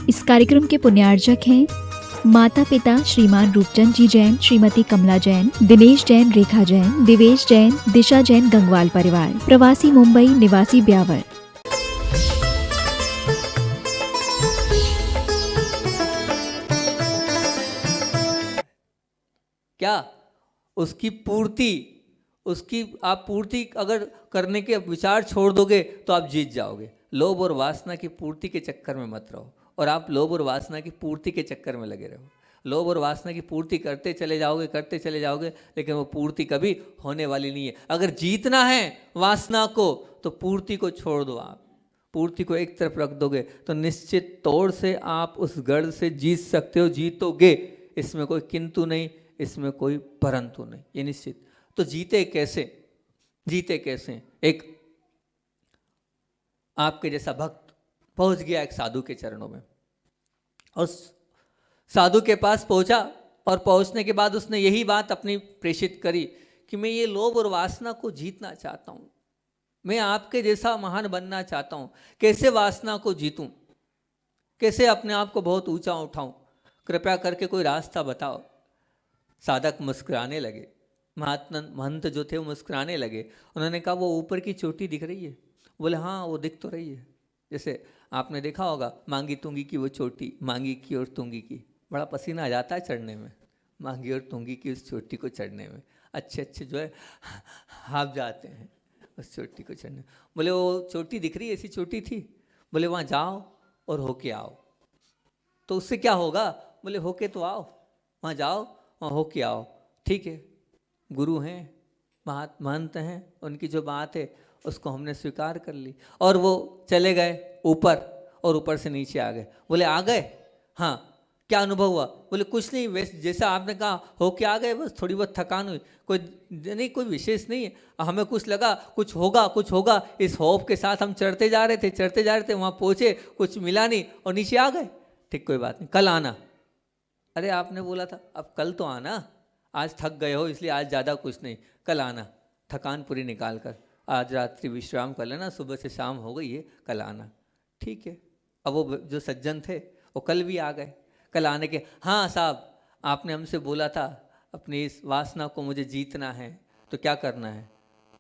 इस कार्यक्रम के पुण्यार्जक हैं माता पिता श्रीमान रूपचंद जी जैन, श्रीमती कमला जैन, दिनेश जैन, रेखा जैन, दिवेश जैन, दिशा जैन, गंगवाल परिवार, प्रवासी मुंबई, निवासी ब्यावर। क्या उसकी पूर्ति, उसकी आप पूर्ति अगर करने के विचार छोड़ दोगे तो आप जीत जाओगे। लोभ और वासना की पूर्ति के चक्कर में मत रहो, और आप लोभ और वासना की पूर्ति के चक्कर में लगे रहो। लोभ और वासना की पूर्ति करते चले जाओगे, लेकिन वो पूर्ति कभी होने वाली नहीं है। अगर जीतना है वासना को तो पूर्ति को छोड़ दो। आप पूर्ति को एक तरफ रख दोगे तो निश्चित तौर से आप उस गढ़ से जीत सकते हो, जीतोगे। इसमें कोई किंतु नहीं, इसमें कोई परंतु नहीं, ये निश्चित। तो जीते कैसे? एक आपके जैसा भक्त पहुंच गया एक साधु के चरणों में, और साधु के पास पहुंचा, और पहुंचने के बाद उसने यही बात अपनी प्रेषित करी कि मैं ये लोभ और वासना को जीतना चाहता हूं, मैं आपके जैसा महान बनना चाहता हूं। कैसे वासना को जीतूं, कैसे अपने आप को बहुत ऊंचा उठाऊं, कृपया करके कोई रास्ता बताओ। साधक मुस्कुराने लगे, महंत जो थे वो मुस्कुराने लगे। उन्होंने कहा वो ऊपर की चोटी दिख रही है? बोले हाँ वो दिख तो रही है। जैसे आपने देखा होगा मांगी तुंगी की वो चोटी, मांगी की और तुंगी की, बड़ा पसीना आ जाता है चढ़ने में, मांगी और तुंगी की उस चोटी को चढ़ने में। अच्छे जो है हाफ जाते हैं उस चोटी को चढ़ने। बोले वो चोटी दिख रही है, ऐसी चोटी थी? बोले वहाँ जाओ और होके आओ। तो उससे क्या होगा? बोले होके तो आओ, वहाँ जाओ वहाँ होके आओ। ठीक है, गुरु हैं, महंत हैं, उनकी जो बात है उसको हमने स्वीकार कर ली। और वो चले गए ऊपर, और ऊपर से नीचे आ गए। बोले आ गए? हाँ। क्या अनुभव हुआ? बोले कुछ नहीं, वैसे जैसा आपने कहा होके आ गए, बस थोड़ी बहुत थकान हुई, कोई विशेष नहीं है। हमें कुछ लगा कुछ होगा, इस होप के साथ हम चढ़ते जा रहे थे, वहाँ पहुँचे, कुछ मिला नहीं और नीचे आ गए। ठीक, कोई बात नहीं, कल आना। अरे आपने बोला था, अब कल तो आना, आज थक गए हो इसलिए आज ज़्यादा कुछ नहीं, कल आना, थकान पूरी निकाल कर, आज रात्रि विश्राम कर लेना, सुबह से शाम हो गई है, कल आना। ठीक है। अब वो जो सज्जन थे वो कल भी आ गए। कल आने के, हाँ साहब आपने हमसे बोला था अपनी इस वासना को मुझे जीतना है, तो क्या करना है?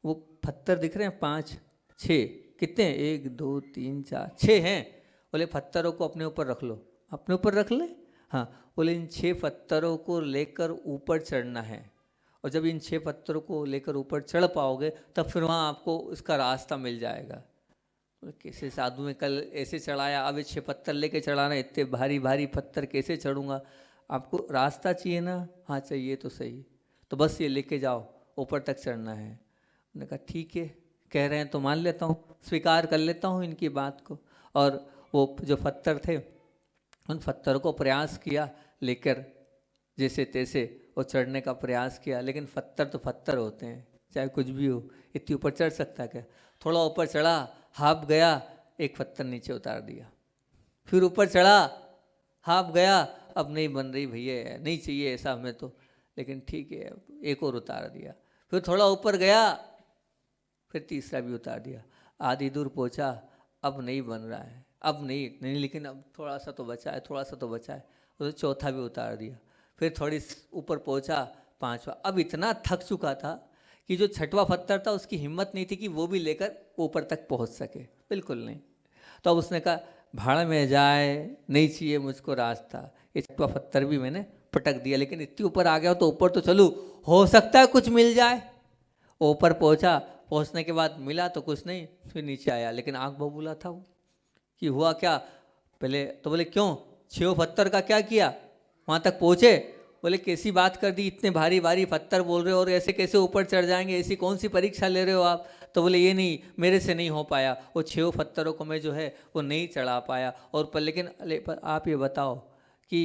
वो पत्थर दिख रहे हैं 5 6, कितने? 1 2 3 4 6 हैं। बोले पत्थरों को अपने ऊपर रख लो। अपने ऊपर रख ले? हाँ। बोले इन 6 पत्थरों को लेकर ऊपर चढ़ना है, और जब इन 6 पत्थरों को लेकर ऊपर चढ़ पाओगे तब फिर वहाँ आपको उसका रास्ता मिल जाएगा। कैसे साधु में कल ऐसे चढ़ाया, अब 6 पत्थर लेके चढ़ाना, इतने भारी भारी पत्थर कैसे चढ़ूंगा? आपको रास्ता चाहिए ना? हाँ चाहिए तो सही, तो बस ये लेके जाओ, ऊपर तक चढ़ना है। मैंने कहा ठीक है, कह रहे हैं तो मान लेता हूँ, स्वीकार कर लेता हूँ इनकी बात को। और वो जो पत्थर थे उन पत्थरों को प्रयास किया, लेकर जैसे तैसे वो चढ़ने का प्रयास किया, लेकिन पत्थर तो पत्थर होते हैं, चाहे कुछ भी हो, इतनी ऊपर चढ़ सकता क्या? थोड़ा ऊपर चढ़ा, हाफ गया, एक पत्थर नीचे उतार दिया। फिर ऊपर चढ़ा, हाफ गया, अब नहीं बन रही भैया, नहीं चाहिए ऐसा हमें तो, लेकिन ठीक है, एक और उतार दिया। फिर थोड़ा ऊपर गया, फिर तीसरा भी उतार दिया। आधी दूर पहुंचा, अब नहीं बन रहा है, अब नहीं, लेकिन अब थोड़ा सा तो बचा है, तो चौथा भी उतार दिया। फिर थोड़ी ऊपर पहुंचा, 5वां। अब इतना थक चुका था कि जो 6वां पत्थर था उसकी हिम्मत नहीं थी कि वो भी लेकर ऊपर तक पहुंच सके, बिल्कुल नहीं। तो अब उसने कहा भाड़ में जाए, नहीं चाहिए मुझको रास्ता, ये 6वां पत्थर भी मैंने पटक दिया, लेकिन इतनी ऊपर आ गया तो ऊपर तो चलूँ, हो सकता है कुछ मिल जाए। ऊपर पहुंचने के बाद मिला तो कुछ नहीं, फिर नीचे आया, लेकिन आँख बबूला था वो कि हुआ क्या। पहले तो बोले क्यों, 6 पत्थर का क्या किया, वहाँ तक पहुँचे? बोले कैसी बात कर दी, इतने भारी भारी पत्थर बोल रहे हो और ऐसे कैसे ऊपर चढ़ जाएंगे, ऐसी कौन सी परीक्षा ले रहे हो आप? तो बोले ये नहीं, मेरे से नहीं हो पाया, वो 6 पत्थरों को मैं जो है वो नहीं चढ़ा पाया। और पर लेकिन आप ये बताओ कि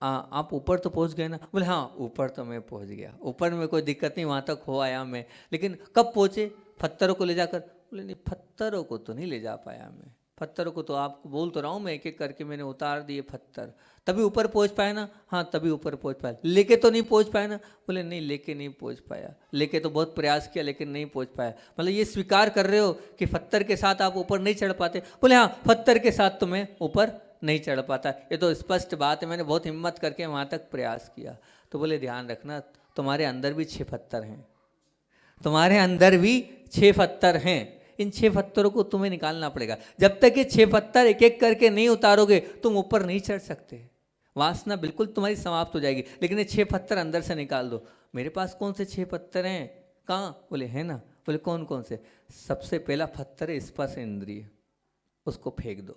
आप ऊपर तो पहुंच गए ना? बोले हाँ ऊपर तो मैं पहुंच गया, ऊपर में कोई दिक्कत नहीं, वहाँ तक हो आया मैं, लेकिन कब पहुँचे? पत्थरों को ले जाकर? बोले नहीं, पत्थरों को तो नहीं ले जा पाया मैं, पत्थरों को तो आपको बोल तो रहा हूँ मैं, एक एक करके मैंने उतार दिए पत्थर, तभी ऊपर पहुँच पाया ना? हाँ तभी ऊपर पहुँच पाया। लेके तो नहीं पहुँच पाया ना? बोले नहीं, लेके नहीं पहुँच पाया, लेके तो बहुत प्रयास किया लेकिन नहीं पहुँच पाया। मतलब ये स्वीकार कर रहे हो कि पत्थर के साथ आप ऊपर नहीं चढ़ पाते? बोले हाँ पत्थर के साथ तो मैं ऊपर नहीं चढ़ पाता, ये तो स्पष्ट बात है। मैंने बहुत हिम्मत करके वहाँ तक प्रयास किया। तो बोले ध्यान रखना, तुम्हारे अंदर भी 6 पत्थर हैं, तुम्हारे अंदर भी 6 पत्थर हैं। इन 6 पत्थरों को तुम्हें निकालना पड़ेगा। जब तक ये 6 पत्थर एक एक करके नहीं उतारोगे तुम ऊपर नहीं चढ़ सकते। वासना बिल्कुल तुम्हारी समाप्त हो जाएगी, लेकिन ये 6 पत्थर अंदर से निकाल दो। मेरे पास कौन से 6 पत्थर हैं? कहाँ? बोले है ना। बोले कौन कौन से? सबसे पहला पत्थर है स्पर्श इंद्रिय, उसको फेंक दो,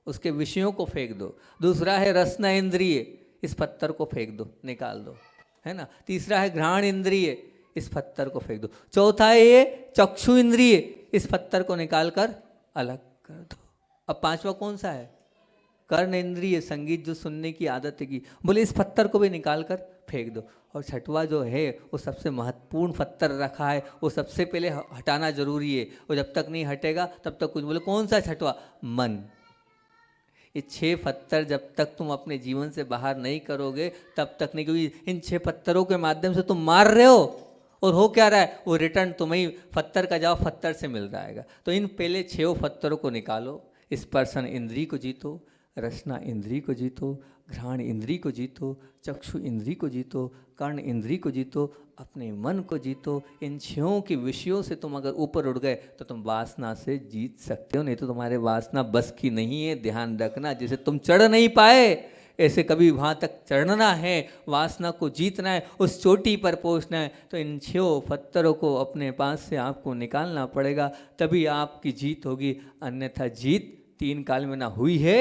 उसके विषयों को फेंक दो। दूसरा है रसना इंद्रिय, इस पत्थर को फेंक दो, निकाल दो, है ना। तीसरा है घ्राण इंद्रिय, इस पत्थर को फेंक दो। चौथा है ये चक्षु इंद्रिय, इस पत्थर को निकाल कर अलग कर दो। अब पांचवा कौन सा है? कर्ण इंद्रिय, संगीत जो सुनने की आदत है की। बोले इस पत्थर को भी निकाल कर फेंक दो। और छठवा जो है वो सबसे महत्वपूर्ण पत्थर रखा है, वो सबसे पहले हटाना जरूरी है। वो जब तक नहीं हटेगा तब तक कुछ। बोले कौन सा छठवा? मन। ये 6 पत्थर जब तक तुम अपने जीवन से बाहर नहीं करोगे तब तक नहीं, क्योंकि इन 6 पत्थरों के माध्यम से तुम मार रहे हो और हो क्या रहा है, वो रिटर्न तुम्हें ही पत्थर का जवाब पत्थर से मिल जाएगा। तो इन पहले 6 पत्थरों को निकालो। स्पर्शन इंद्री को जीतो, रसना इंद्री को जीतो, घ्राण इंद्री को जीतो, चक्षु इंद्री को जीतो, कर्ण इंद्री को जीतो, अपने मन को जीतो। इन 6 के विषयों से तुम अगर ऊपर उड़ गए तो तुम वासना से जीत सकते हो, नहीं तो तुम्हारे वासना बस की नहीं है। ध्यान रखना, जैसे तुम चढ़ नहीं पाए ऐसे कभी वहाँ तक चढ़ना है, वासना को जीतना है, उस चोटी पर पहुँचना है, तो इन 6 पत्थरों को अपने पास से आपको निकालना पड़ेगा, तभी आपकी जीत होगी। अन्यथा जीत 3 काल में ना हुई है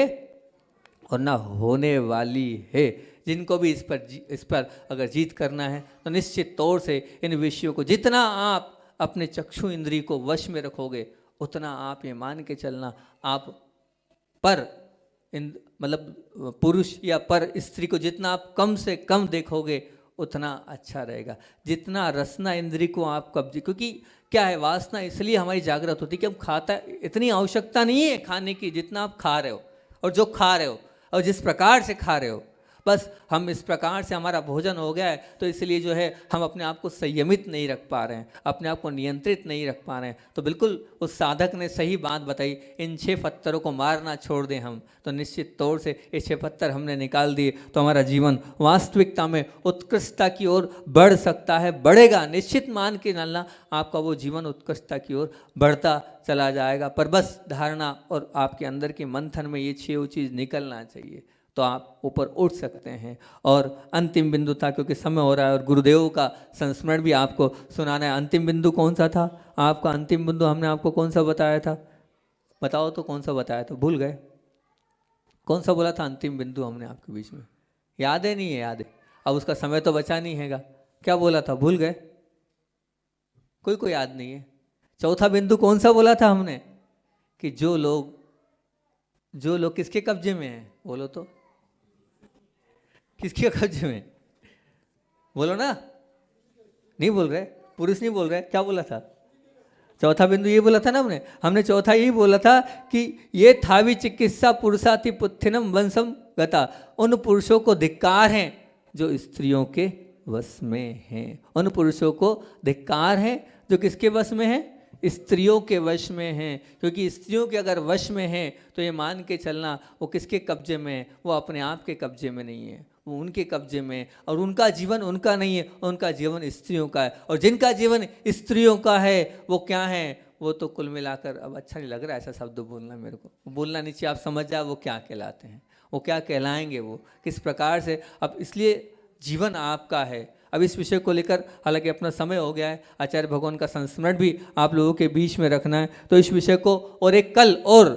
और ना होने वाली है। जिनको भी इस पर अगर जीत करना है तो निश्चित तौर से इन विषयों को, जितना आप अपने चक्षु इंद्री को वश में रखोगे उतना आप ये मान के चलना, आप पर मतलब पुरुष या पर स्त्री को जितना आप कम से कम देखोगे उतना अच्छा रहेगा। जितना रसना इंद्री को आप कब्जे, क्योंकि क्या है, वासना इसलिए हमारी जागृत होती है कि हम खाता, इतनी आवश्यकता नहीं है खाने की जितना आप खा रहे हो और जो खा रहे हो और जिस प्रकार से खा रहे हो। बस हम इस प्रकार से हमारा भोजन हो गया है तो इसलिए जो है हम अपने आप को संयमित नहीं रख पा रहे हैं, अपने आप को नियंत्रित नहीं रख पा रहे हैं। तो बिल्कुल उस साधक ने सही बात बताई, इन 6 पत्थरों को मारना छोड़ दें हम तो निश्चित तौर से ये 6 पत्थर हमने निकाल दिए तो हमारा जीवन वास्तविकता में उत्कृष्टता की ओर बढ़ सकता है, बढ़ेगा। निश्चित मान के चलना, आपका वो जीवन उत्कृष्टता की ओर बढ़ता चला जाएगा। पर बस धारणा और आपके अंदर के मंथन में ये 6 चीज़ निकलना चाहिए तो आप ऊपर उठ सकते हैं। और अंतिम बिंदु था, क्योंकि समय हो रहा है और गुरुदेव का संस्मरण भी आपको सुनाना है। अंतिम बिंदु कौन सा था आपका? अंतिम बिंदु हमने आपको कौन सा बताया था? बताओ तो कौन सा बताया था? भूल गए? कौन सा बोला था अंतिम बिंदु हमने आपके बीच में? याद है? नहीं है याद है? अब उसका समय तो बचा नहीं हैगा। क्या बोला था? भूल गए? कोई को याद नहीं है? चौथा बिंदु कौन सा बोला था हमने? कि जो लोग किसके कब्जे में है? बोलो तो, किसके कब्जे में? बोलो ना, नहीं बोल रहे, पुरुष नहीं बोल रहे। क्या बोला था? चौथा बिंदु ये बोला था ना हमने चौथा यही बोला था कि ये थावी चिकित्सा पुरुषाति पुत्थिनम वंशम गता, उन पुरुषों को धिक्कार हैं जो स्त्रियों के वश में हैं। उन पुरुषों को धिक्कार है जो किसके वश में है? स्त्रियों के वश में हैं। क्योंकि स्त्रियों के अगर वश में हैं तो ये मान के चलना वो किसके कब्जे में है? वो अपने आप के कब्जे में नहीं है, वो उनके कब्जे में है। और उनका जीवन उनका नहीं है, उनका जीवन स्त्रियों का है। और जिनका जीवन स्त्रियों का है वो क्या है? वो तो कुल मिलाकर, अब अच्छा नहीं लग रहा ऐसा शब्द बोलना, मेरे को बोलना नहीं चाहिए, आप समझ जाओ वो क्या कहलाते हैं, वो क्या कहलाएंगे, वो किस प्रकार से। अब इसलिए जीवन आपका है। अब इस विषय को लेकर हालांकि अपना समय हो गया है, आचार्य भगवान का संस्मरण भी आप लोगों के बीच में रखना है, तो इस विषय को और एक कल और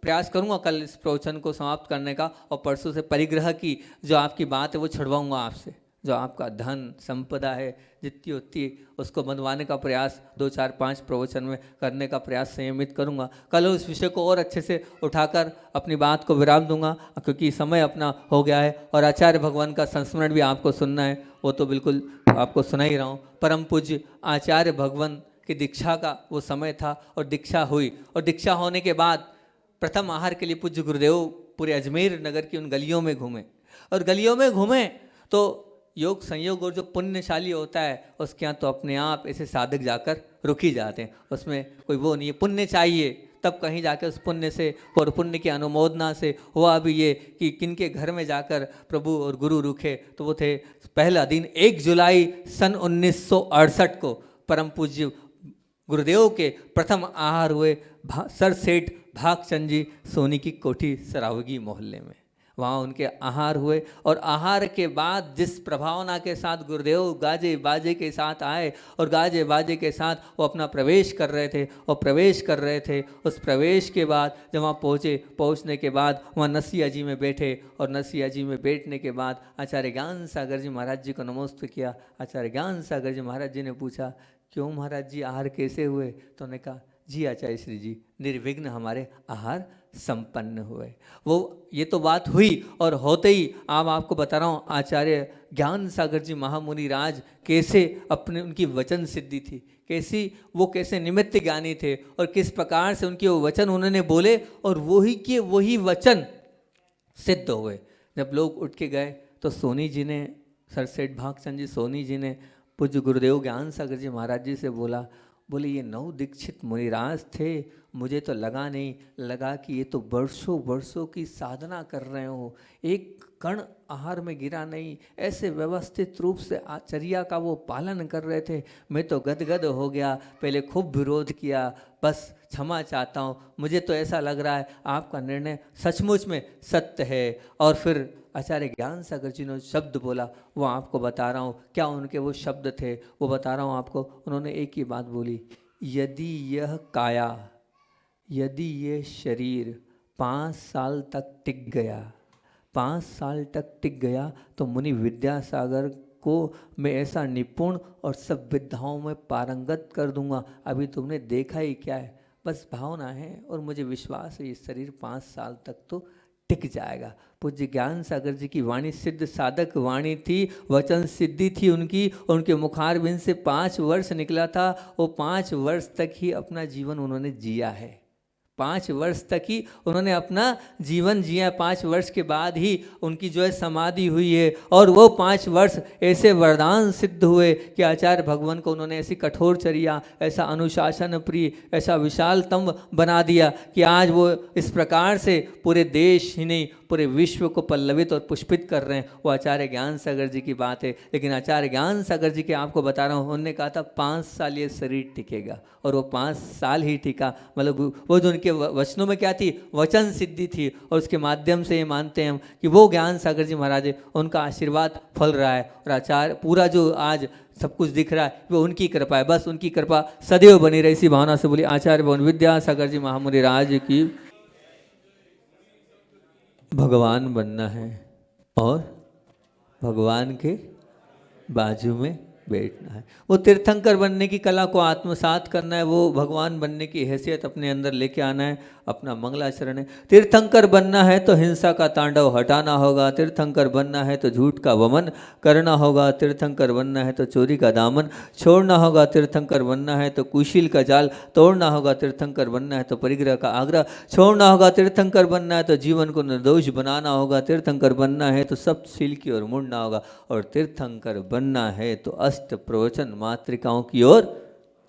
प्रयास करूंगा, कल इस प्रवचन को समाप्त करने का। और परसों से परिग्रह की जो आपकी बात है वो छुड़वाऊंगा आपसे। जो आपका धन संपदा है जितनी उतनी उसको बंधवाने का प्रयास 2 4 5 प्रवचन में करने का प्रयास संयमित करूंगा। कल उस विषय को और अच्छे से उठाकर अपनी बात को विराम दूंगा, क्योंकि समय अपना हो गया है। और आचार्य भगवान का संस्मरण भी आपको सुनना है, वो तो बिल्कुल आपको सुना ही रहा हूँ। परम पूज्य आचार्य भगवान की दीक्षा का वो समय था और दीक्षा हुई, और दीक्षा होने के बाद प्रथम आहार के लिए पूज्य गुरुदेव पूरे अजमेर नगर की उन गलियों में घूमे। और गलियों में घूमे तो योग संयोग और जो पुण्यशाली होता है उसके यहाँ तो अपने आप ऐसे साधक जाकर रुक ही जाते हैं, उसमें कोई वो नहीं है। पुण्य चाहिए तब कहीं जाके उस पुण्य से और पुण्य की अनुमोदना से हुआ भी ये कि किनके घर में जाकर प्रभु और गुरु रुके, तो वो थे पहला दिन 1 जुलाई सन 1968 को परम पूज्य गुरुदेव के प्रथम आहार हुए सर सेठ भागचंद जी सोनी की कोठी सरावगी मोहल्ले में, वहाँ उनके आहार हुए। और आहार के बाद जिस प्रभावना के साथ गुरुदेव गाजे बाजे के साथ आए और गाजे बाजे के साथ वो अपना प्रवेश कर रहे थे और प्रवेश कर रहे थे, उस प्रवेश के बाद जब वहाँ पहुँचने के बाद वहाँ नसिया जी में बैठे और नसिया जी में बैठने के बाद आचार्य ज्ञान सागर जी महाराज जी को नमस्ते किया। आचार्य ज्ञान सागर जी महाराज जी ने पूछा, क्यों महाराज जी आहार कैसे हुए? तो उन्होंने कहा, जी आचार्य श्री जी निर्विघ्न हमारे आहार संपन्न हुए। वो ये तो बात हुई और होते ही आपको बता रहा हूँ आचार्य ज्ञान सागर जी महामुनि राज कैसे अपने उनकी वचन सिद्धि थी, कैसे निमित्त ज्ञानी थे और किस प्रकार से उनके वो वचन उन्होंने बोले और वही के वही वचन सिद्ध हुए। जब लोग उठ के गए तो सोनी जी ने, सर सेठ भागचंद जी सोनी जी ने पूज्य गुरुदेव ज्ञान सागर जी महाराज जी से बोले ये 9 दीक्षित मुनिराज थे, मुझे तो लगा कि ये तो वर्षों की साधना कर रहे हो, एक कण आहार में गिरा नहीं, ऐसे व्यवस्थित रूप से आचर्या का वो पालन कर रहे थे। मैं तो गदगद हो गया, पहले खूब विरोध किया, बस क्षमा चाहता हूँ, मुझे तो ऐसा लग रहा है आपका निर्णय सचमुच में सत्य है। और फिर आचार्य ज्ञान सागर जी ने शब्द बोला, वो आपको बता रहा हूँ क्या उनके वो शब्द थे, वो बता रहा हूँ आपको। उन्होंने एक ही बात बोली, यदि यह काया, यदि ये शरीर 5 साल तक टिक गया, 5 साल तक टिक गया तो मुनि विद्यासागर को मैं ऐसा निपुण और सब विद्याओं में पारंगत कर दूंगा। अभी तुमने देखा ही क्या है, बस भावना है और मुझे विश्वास है ये शरीर 5 साल तक तो टिक जाएगा। पूज्य ज्ञान सागर जी की वाणी सिद्ध साधक वाणी थी, वचन सिद्धि थी उनकी। उनके मुखारबिंद से 5 वर्ष निकला था, वो 5 वर्ष तक ही अपना जीवन उन्होंने जिया है। 5 वर्ष तक ही उन्होंने अपना जीवन जिया। 5 वर्ष के बाद ही उनकी जो है समाधि हुई है। और वो 5 वर्ष ऐसे वरदान सिद्ध हुए कि आचार्य भगवान को उन्होंने ऐसी कठोर चर्या, ऐसा अनुशासन प्रिय, ऐसा विशालतम बना दिया कि आज वो इस प्रकार से पूरे देश ही नहीं पूरे विश्व को पल्लवित और पुष्पित कर रहे हैं। वो आचार्य ज्ञान सागर जी की बात है। लेकिन आचार्य ज्ञान सागर जी के आपको बता रहा हूँ, उन्होंने कहा था 5 साल ये शरीर टिकेगा, और वो 5 साल ही टिका। मतलब वो जो उनके वचनों में क्या थी, वचन सिद्धि थी। और उसके माध्यम से ये मानते हैं हम कि वो ज्ञान सागर जी महाराज, उनका आशीर्वाद फल रहा है। और आचार्य पूरा जो आज सब कुछ दिख रहा है वो उनकी कृपा है। बस उनकी कृपा सदैव बनी रही, इसी भावना से बोली आचार्य भवन विद्यासागर जी महामुनि राज की। भगवान बनना है और भगवान के बाजू में बैठना है। वो तीर्थंकर बनने की कला को आत्मसात करना है, वो भगवान बनने की हैसियत अपने अंदर लेके आना है, अपना मंगलाचरण है। तीर्थंकर बनना है तो हिंसा का तांडव हटाना होगा, तीर्थंकर बनना है तो झूठ का वमन करना होगा, तीर्थंकर बनना है तो चोरी का दामन छोड़ना होगा, तीर्थंकर बनना है तो कुशील का जाल तोड़ना होगा, तीर्थंकर बनना है तो परिग्रह का आग्रह छोड़ना होगा, तीर्थंकर बनना है तो जीवन को निर्दोष बनाना होगा, तीर्थंकर बनना है तो सप्तशील की ओर मुड़ना होगा, और तीर्थंकर बनना है तो अष्ट प्रवचन मातृकाओं की ओर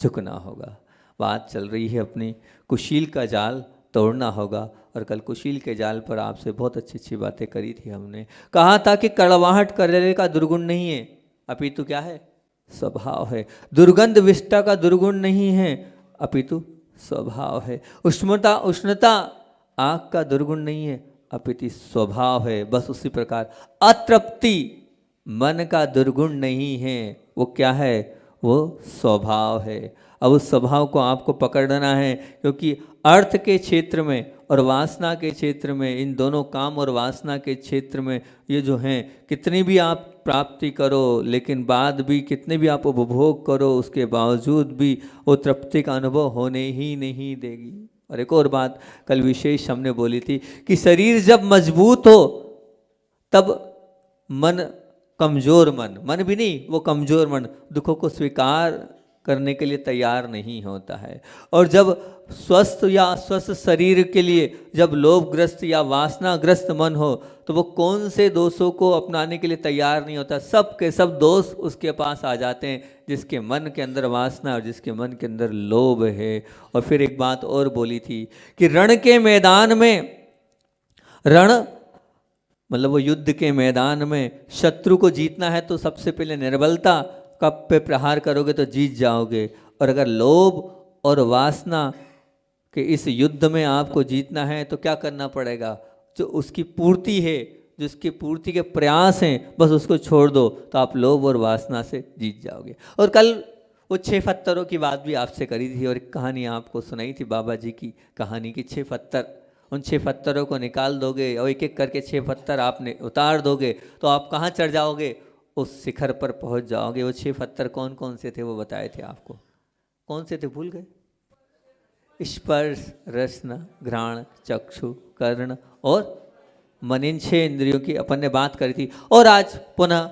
झुकना होगा। बात चल रही है अपनी कुशील का जाल तोड़ना होगा। और कल कुशील के जाल पर आपसे बहुत अच्छी अच्छी बातें करी थी। हमने कहा था कि कड़वाहट करने का दुर्गुण नहीं है, अपितु क्या है, स्वभाव है। दुर्गंध विष्टा का दुर्गुण नहीं है, अपितु स्वभाव है। उष्णता आग का दुर्गुण नहीं है, अपितु स्वभाव है। बस उसी प्रकार अतृप्ति मन का दुर्गुण नहीं है, वो क्या है, वो स्वभाव है। अब उस स्वभाव को आपको पकड़ना है, क्योंकि अर्थ के क्षेत्र में और वासना के क्षेत्र में, इन दोनों काम और वासना के क्षेत्र में ये जो हैं, कितनी भी आप प्राप्ति करो, लेकिन बाद भी कितने भी आप उपभोग करो, उसके बावजूद भी वो तृप्ति का अनुभव होने ही नहीं देगी। और एक और बात कल विशेष हमने बोली थी कि शरीर जब मजबूत हो तब मन कमज़ोर मन भी नहीं, वो कमज़ोर मन दुखों को स्वीकार करने के लिए तैयार नहीं होता है। और जब स्वस्थ या अस्वस्थ शरीर के लिए जब लोभग्रस्त या वासनाग्रस्त मन हो तो वो कौन से दोषों को अपनाने के लिए तैयार नहीं होता। सब के सब दोष उसके पास आ जाते हैं जिसके मन के अंदर वासना और जिसके मन के अंदर लोभ है। और फिर एक बात और बोली थी कि रण के मैदान में, रण मतलब वो युद्ध के मैदान में शत्रु को जीतना है तो सबसे पहले निर्बलता का पे प्रहार करोगे तो जीत जाओगे। और अगर लोभ और वासना कि इस युद्ध में आपको जीतना है तो क्या करना पड़ेगा, जो उसकी पूर्ति है, जो उसकी पूर्ति के प्रयास हैं, बस उसको छोड़ दो तो आप लोभ और वासना से जीत जाओगे। और कल वो 6 पत्थरों की बात भी आपसे करी थी और एक कहानी आपको सुनाई थी बाबा जी की कहानी की। 6 पत्थर, उन 6 पत्थरों को निकाल दोगे और एक एक करके 6 पत्थर आपने उतार दोगे तो आप कहाँ चढ़ जाओगे, उस शिखर पर पहुँच जाओगे। वो 6 पत्थर कौन कौन से थे वो बताए थे आपको, कौन से थे भूल गए? स्पर्श, रसना, घ्राण, चक्षु, कर्ण और मन, इन 6 इंद्रियों की अपन ने बात करी थी। और आज पुनः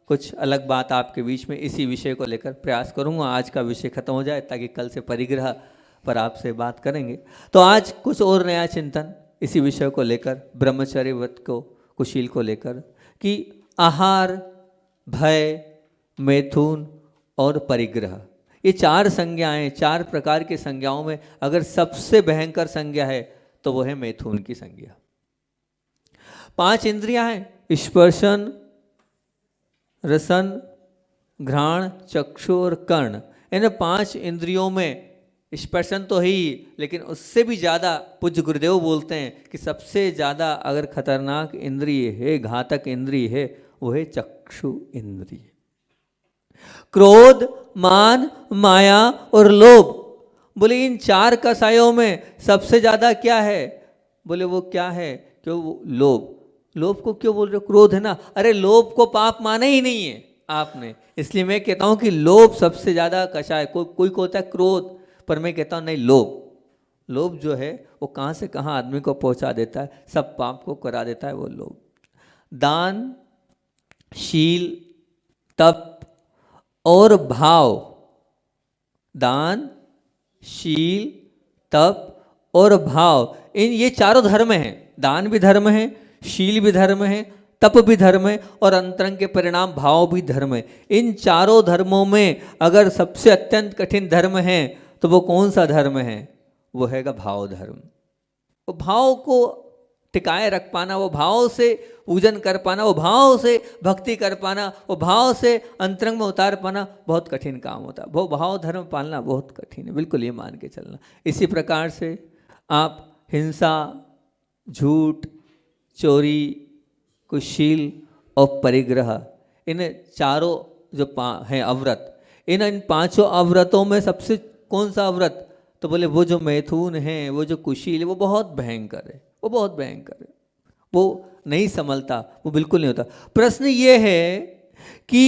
कुछ अलग बात आपके बीच में इसी विषय को लेकर प्रयास करूंगा। आज का विषय खत्म हो जाए ताकि कल से परिग्रह पर आपसे बात करेंगे। तो आज कुछ और नया चिंतन इसी विषय को लेकर, ब्रह्मचर्य व्रत को, कुशील को लेकर कि आहार, भय, मैथुन और परिग्रह, ये 4 संज्ञाएं, 4 प्रकार की संज्ञाओं में अगर सबसे भयंकर संज्ञा है तो वो है मैथुन की संज्ञा। 5 इंद्रियां हैं, स्पर्शन, रसन, घ्राण, चक्षु और कर्ण। इन 5 इंद्रियों में स्पर्शन तो ही, लेकिन उससे भी ज़्यादा पूज्य गुरुदेव बोलते हैं कि सबसे ज़्यादा अगर खतरनाक इंद्रिय है, घातक इंद्रिय है, वो है चक्षु इंद्रिय। क्रोध, मान, माया और लोभ, बोले इन 4 कसायों में सबसे ज्यादा क्या है? बोले वो क्या है? क्यों? लोभ। लोभ को क्यों बोल रहे हो? क्रोध है ना। अरे लोभ को पाप माना ही नहीं है आपने, इसलिए मैं कहता हूं कि लोभ सबसे ज्यादा कषाय। कोई कहता है क्रोध, पर मैं कहता हूं नहीं, लोभ। लोभ जो है वो कहां से कहां आदमी को पहुंचा देता है, सब पाप को करा देता है वो लोभ। दान, शील, तप और भाव, दान, शील, तप और भाव, इन ये 4 धर्म हैं। दान भी धर्म है, शील भी धर्म है, तप भी धर्म है और अंतरंग के परिणाम भाव भी धर्म है। इन 4 धर्मों में अगर सबसे अत्यंत कठिन धर्म है तो वो कौन सा धर्म है? वो हैगा भाव धर्म। वो भाव को टिकाए रख पाना, वो भाव से पूजन कर पाना, वो भाव से भक्ति कर पाना, वो भाव से अंतरंग में उतार पाना बहुत कठिन काम होता है। वो भाव धर्म पालना बहुत कठिन है, बिल्कुल ये मान के चलना। इसी प्रकार से आप हिंसा, झूठ, चोरी, कुशील और परिग्रह, इन 4 जो हैं अव्रत, इन 5 अव्रतों में सबसे कौन सा अव्रत? तो बोले वो जो मैथुन है, वो जो कुशील है, वो बहुत भयंकर है, वो बहुत भयंकर है, वो नहीं संभलता, वो बिल्कुल नहीं होता। प्रश्न ये है कि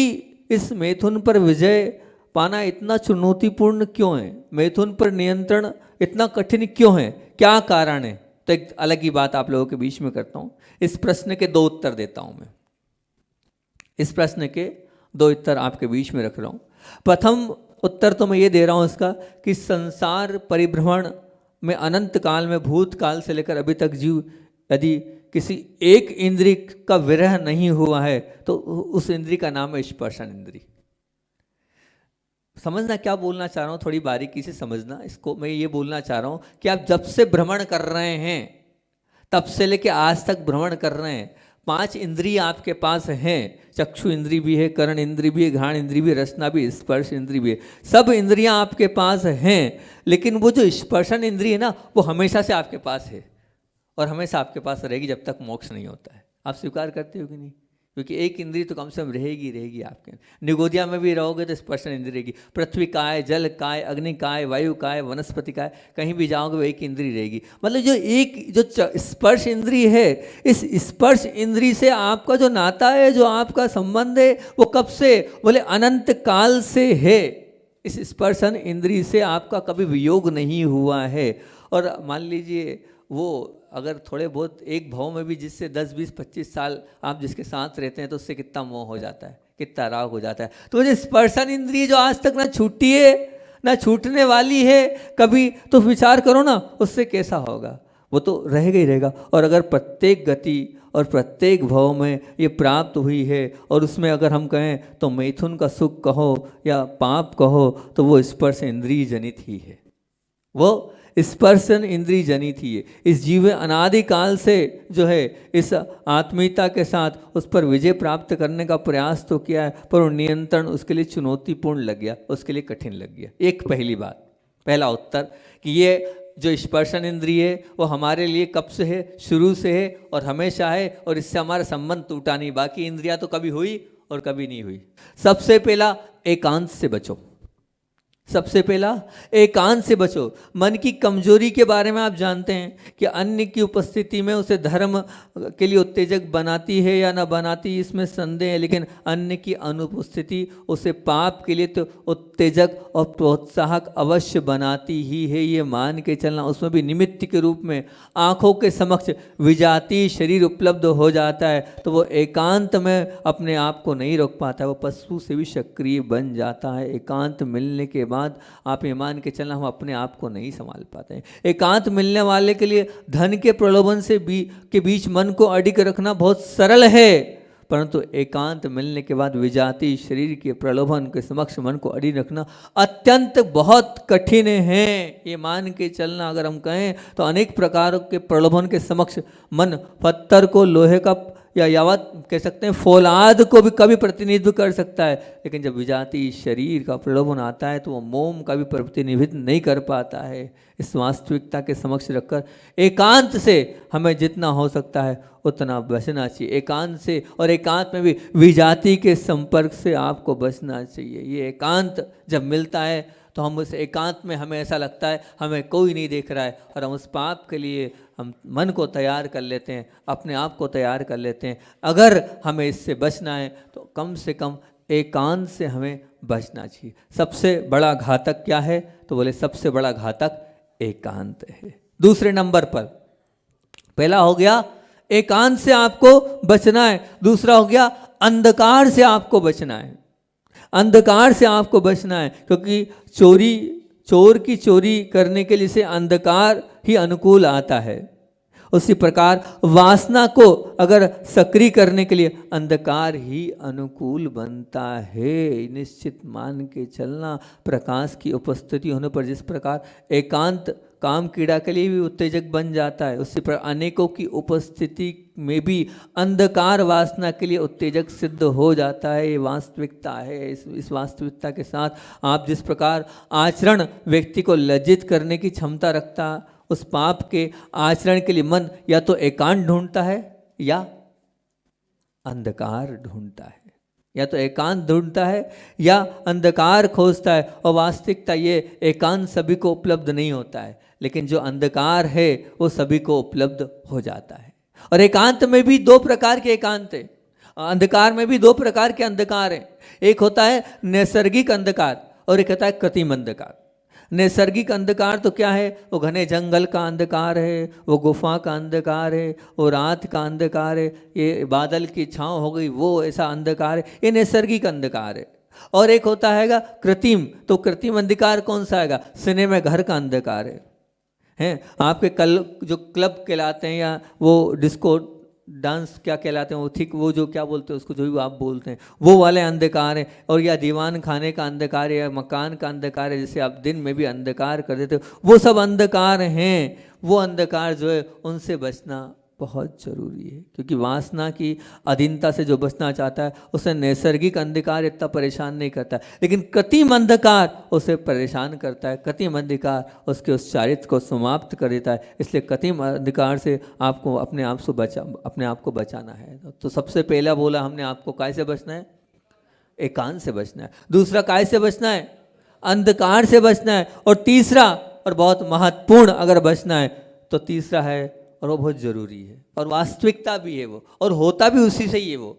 इस मैथुन पर विजय पाना इतना चुनौतीपूर्ण क्यों है? मैथुन पर नियंत्रण इतना कठिन क्यों है? क्या कारण है? तो एक अलग ही बात आप लोगों के बीच में करता हूं। इस प्रश्न के 2 उत्तर देता हूं मैं। इस प्रश्न के 2 उत्तर आपके बीच में रख रहा हूं। प्रथम उत्तर तो मैं ये दे रहा हूं इसका कि संसार परिभ्रमण में अनंत काल में, भूत काल से लेकर अभी तक जीव यदि किसी एक इंद्रिय का विरह नहीं हुआ है तो उस इंद्रिय का नाम है स्पर्शन इंद्रिय। समझना क्या बोलना चाह रहा हूं, थोड़ी बारीकी से समझना इसको। मैं ये बोलना चाह रहा हूं कि आप जब से भ्रमण कर रहे हैं, तब से लेके आज तक भ्रमण कर रहे हैं, 5 इंद्रिय आपके पास हैं। चक्षु इंद्रिय भी है, कर्ण इंद्रिय भी है, घ्राण इंद्रिय भी, रसना भी, स्पर्श इंद्रिय भी है, सब इंद्रियां आपके पास हैं। लेकिन वो जो स्पर्शन इंद्रिय है ना, वो हमेशा से आपके पास है और हमेशा आपके पास रहेगी जब तक मोक्ष नहीं होता है। आप स्वीकार करते हो कि नहीं? क्योंकि एक इंद्रिय तो कम से कम रहेगी आपके। निगोदिया में भी रहोगे तो स्पर्शन इंद्रिय रहेगी। पृथ्वी काय, जल काय, अग्नि काय, वायु काय, वनस्पति काय, कहीं भी जाओगे वो एक इंद्रिय रहेगी। मतलब जो एक जो स्पर्श इंद्रिय है, इस स्पर्श इंद्रिय से आपका जो नाता है, जो आपका संबंध है, वो कब से? बोले अनंत काल से है। इस स्पर्शन इंद्रिय से आपका कभी वियोग नहीं हुआ है। और मान लीजिए वो अगर थोड़े बहुत एक भाव में भी जिससे 10, 20, 25 साल आप जिसके साथ रहते हैं तो उससे कितना मोह हो जाता है, कितना राग हो जाता है। तो जो स्पर्शन इंद्रिय जो आज तक ना छूटी है, ना छूटने वाली है कभी, तो विचार करो ना उससे कैसा होगा, वो तो रहेगा ही रहेगा। और अगर प्रत्येक गति और प्रत्येक भाव में ये प्राप्त हुई है, और उसमें अगर हम कहें तो मैथुन का सुख कहो या पाप कहो, तो वो स्पर्श इंद्रिय जनित ही है, वो स्पर्शन इंद्रिय जनित ही है। इस जीव अनादिकाल से जो है इस आत्मीयता के साथ उस पर विजय प्राप्त करने का प्रयास तो किया है, पर वो नियंत्रण उसके लिए चुनौतीपूर्ण लग गया, उसके लिए कठिन लग गया। एक पहली बात, पहला उत्तर कि ये जो स्पर्शन इंद्रिय है वो हमारे लिए कब से है, शुरू से है और हमेशा है, और इससे हमारा संबंध टूटा नहीं। बाकी इंद्रियां तो कभी हुई और कभी नहीं हुई। सबसे पहला एकांत से बचो, सबसे पहला एकांत से बचो। मन की कमजोरी के बारे में आप जानते हैं कि अन्य की उपस्थिति में उसे धर्म के लिए उत्तेजक बनाती है या ना बनाती, इसमें संदेह है, लेकिन अन्य की अनुपस्थिति उसे पाप के लिए तो उत्तेजक और प्रोत्साहक अवश्य बनाती ही है। ये मान के चलना, उसमें भी निमित्त के रूप में आंखों के समक्ष विजातीय शरीर उपलब्ध हो जाता है तो वो एकांत में अपने आप को नहीं रोक पाता है, वो पशु से भी सक्रिय बन जाता है। एकांत मिलने के बाद आप ये मान के चलना हम अपने आप को नहीं संभाल पाते हैं। एकांत मिलने वाले के लिए धन के प्रलोभन से के बीच मन को अडिग रखना बहुत सरल है, परंतु एकांत मिलने के बाद विजातीय शरीर के प्रलोभन के समक्ष मन को अडिग रखना अत्यंत बहुत कठिन है। ये मान के चलना अगर हम कहें तो अनेक प्रकार के प्रलोभन के समक्ष मन पत्थर को लोहे का या यावत कह सकते हैं फौलाद को भी कभी प्रतिनिधित्व कर सकता है, लेकिन जब विजातीय शरीर का प्रलोभन आता है तो वो मोम का भी प्रतिनिधित्व नहीं कर पाता है। इस वास्तविकता के समक्ष रखकर एकांत से हमें जितना हो सकता है उतना बचना चाहिए, एकांत से। और एकांत में भी विजाति के संपर्क से आपको बचना चाहिए। ये एकांत जब मिलता है तो हम उस एकांत में हमें ऐसा लगता है हमें कोई नहीं देख रहा है, और हम उस पाप के लिए हम मन को तैयार कर लेते हैं, अपने आप को तैयार कर लेते हैं। अगर हमें इससे बचना है तो कम से कम एकांत से हमें बचना चाहिए। सबसे बड़ा घातक क्या है, तो बोले सबसे बड़ा घातक एकांत है। दूसरे नंबर पर, पहला हो गया एकांत से आपको बचना है, दूसरा हो गया अंधकार से आपको बचना है। अंधकार से आपको बचना है, क्योंकि चोर की चोरी करने के लिए से अंधकार ही अनुकूल आता है। उसी प्रकार वासना को अगर सक्रिय करने के लिए अंधकार ही अनुकूल बनता है। निश्चित मान के चलना, प्रकाश की उपस्थिति होने पर जिस प्रकार एकांत काम कीड़ा के लिए भी उत्तेजक बन जाता है, उसी पर अनेकों की उपस्थिति में भी अंधकार वासना के लिए उत्तेजक सिद्ध हो जाता है। ये वास्तविकता है। इस वास्तविकता के साथ आप जिस प्रकार आचरण व्यक्ति को लज्जित करने की क्षमता रखता, उस पाप के आचरण के लिए मन या तो एकांत ढूंढता है या अंधकार ढूंढता है, या तो एकांत ढूंढता है या अंधकार खोजता है। और वास्तविकता ये एकांत सभी को उपलब्ध नहीं होता है, लेकिन जो अंधकार है वो सभी को उपलब्ध हो जाता है। और एकांत में भी दो प्रकार के एकांत है, अंधकार में भी दो प्रकार के अंधकार है। एक होता है नैसर्गिक अंधकार और एक होता है कृत्रिम अंधकार। नैसर्गिक अंधकार तो क्या है, वो घने जंगल का अंधकार है, वो गुफा का अंधकार है, वो रात का अंधकार है, ये बादल की छांव हो गई वो ऐसा अंधकार है, ये नैसर्गिक अंधकार है। और एक होता हैगा कृत्रिम, तो कृत्रिम अंधकार कौन सा आएगा, सिनेमा घर का अंधकार है आपके जो क्लब कहलाते हैं या वो डिस्को डांस क्या कहलाते हैं, वो ठीक वो जो क्या बोलते हैं उसको, जो भी आप बोलते हैं, वो वाले अंधकार है। और या दीवान खाने का अंधकार है या मकान का अंधकार है, जैसे आप दिन में भी अंधकार कर देते हो, वो सब अंधकार हैं। वो अंधकार जो है उनसे बचना बहुत जरूरी है, क्योंकि वासना की अधीनता से जो बचना चाहता है उसे नैसर्गिक अंधकार इतना परेशान नहीं करता है, लेकिन कृत्रिम अंधकार उसे परेशान करता है। कृत्रिम अंधकार उसके उस चारित्र को समाप्त कर देता है। इसलिए कृत्रिम अंधकार से आपको अपने आप को बचाना है। तो सबसे पहला बोला हमने आपको काय से बचना है, एकांत से बचना है। दूसरा काय से बचना है, अंधकार से बचना है। और तीसरा और बहुत महत्वपूर्ण अगर बचना है तो तीसरा है, और वो बहुत जरूरी है और वास्तविकता भी है वो, और होता भी उसी से ही है, वो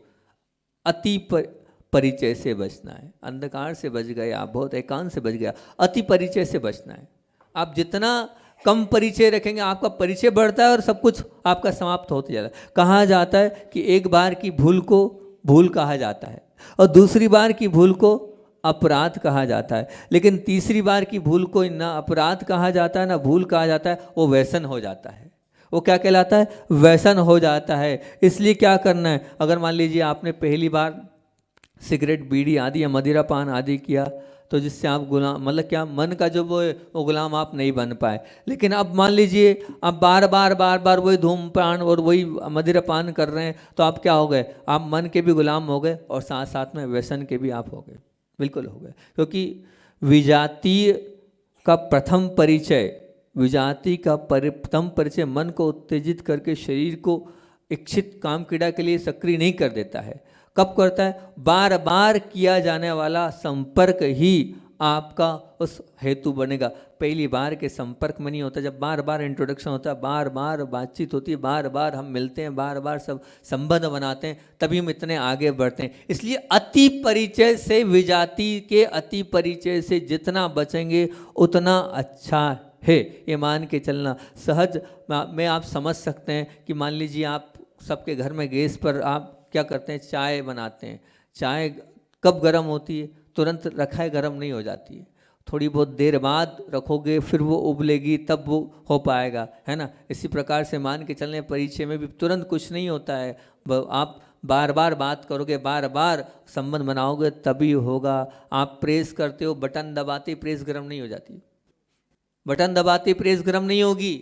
अति परिचय से बचना है। अंधकार से बच गए आप, बहुत एकांत से बच गया, अति परिचय से बचना है। आप जितना कम परिचय रखेंगे आपका परिचय बढ़ता है और सब कुछ आपका समाप्त होते जाता है। कहा जाता है कि एक बार की भूल को भूल कहा जाता है और दूसरी बार की भूल को अपराध कहा जाता है। लेकिन तीसरी बार की भूल को ना अपराध कहा जाता है ना भूल कहा जाता है, वो व्यसन हो जाता है। वो क्या कहलाता है? व्यसन हो जाता है। इसलिए क्या करना है, अगर मान लीजिए आपने पहली बार सिगरेट बीड़ी आदि या मदिरा पान आदि किया, तो जिससे आप गुलाम मतलब क्या मन का जो वो गुलाम आप नहीं बन पाए। लेकिन अब मान लीजिए आप बार बार वही धूमपान और वही मदिरा पान कर रहे हैं, तो आप क्या हो गए? आप मन के भी गुलाम हो गए और साथ साथ में व्यसन के भी आप हो गए, बिल्कुल हो गए। क्योंकि विजातीय का प्रथम परिचय, विजाति का प्रथम परिचय मन को उत्तेजित करके शरीर को इच्छित काम क्रीड़ा के लिए सक्रिय नहीं कर देता है। कब करता है? बार बार किया जाने वाला संपर्क ही आपका उस हेतु बनेगा। पहली बार के संपर्क में नहीं होता, जब बार बार इंट्रोडक्शन होता है, बार बार बातचीत होती है, बार बार हम मिलते हैं, बार बार सब संबंध बनाते हैं, तभी हम इतने आगे बढ़ते हैं। इसलिए अति परिचय से, विजाति के अति परिचय से जितना बचेंगे उतना अच्छा है, ये मान के चलना। सहज में आप समझ सकते हैं कि मान लीजिए आप सबके घर में गैस पर आप क्या करते हैं? चाय बनाते हैं। चाय कब गर्म होती है? तुरंत रखा है गर्म नहीं हो जाती है, थोड़ी बहुत देर बाद रखोगे, फिर वो उबलेगी, तब वो हो पाएगा, है ना। इसी प्रकार से मान के चलने परिचय में भी तुरंत कुछ नहीं होता है। आप बार बार बात करोगे, बार बार संबंध बनाओगे, तभी होगा। आप प्रेस करते हो, बटन दबाते प्रेस गर्म नहीं हो जाती, बटन दबाते प्रेस गर्म नहीं होगी।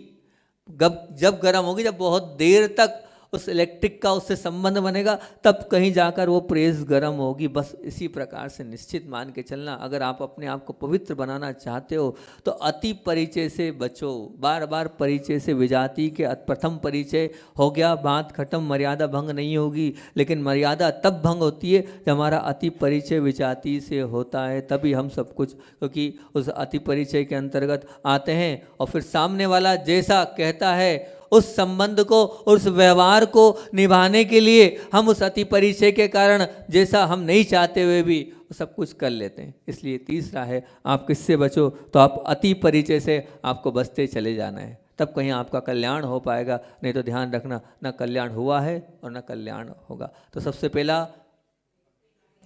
जब गर्म होगी, जब बहुत देर तक उस इलेक्ट्रिक का उससे संबंध बनेगा, तब कहीं जाकर वो प्रेस गर्म होगी। बस इसी प्रकार से निश्चित मान के चलना, अगर आप अपने आप को पवित्र बनाना चाहते हो तो अति परिचय से बचो। बार बार परिचय से, विजाति के प्रथम परिचय हो गया, बात खत्म, मर्यादा भंग नहीं होगी। लेकिन मर्यादा तब भंग होती है जब हमारा अति परिचय विजाति से होता है, तभी हम सब कुछ, क्योंकि उस अति परिचय के अंतर्गत आते हैं। और फिर सामने वाला जैसा कहता है, उस संबंध को, उस व्यवहार को निभाने के लिए हम उस अति परिचय के कारण जैसा हम नहीं चाहते हुए भी सब कुछ कर लेते हैं। इसलिए तीसरा है, आप किससे बचो? तो आप अति परिचय से आपको बचते चले जाना है, तब कहीं आपका कल्याण हो पाएगा। नहीं तो ध्यान रखना, न कल्याण हुआ है और न कल्याण होगा। तो सबसे पहला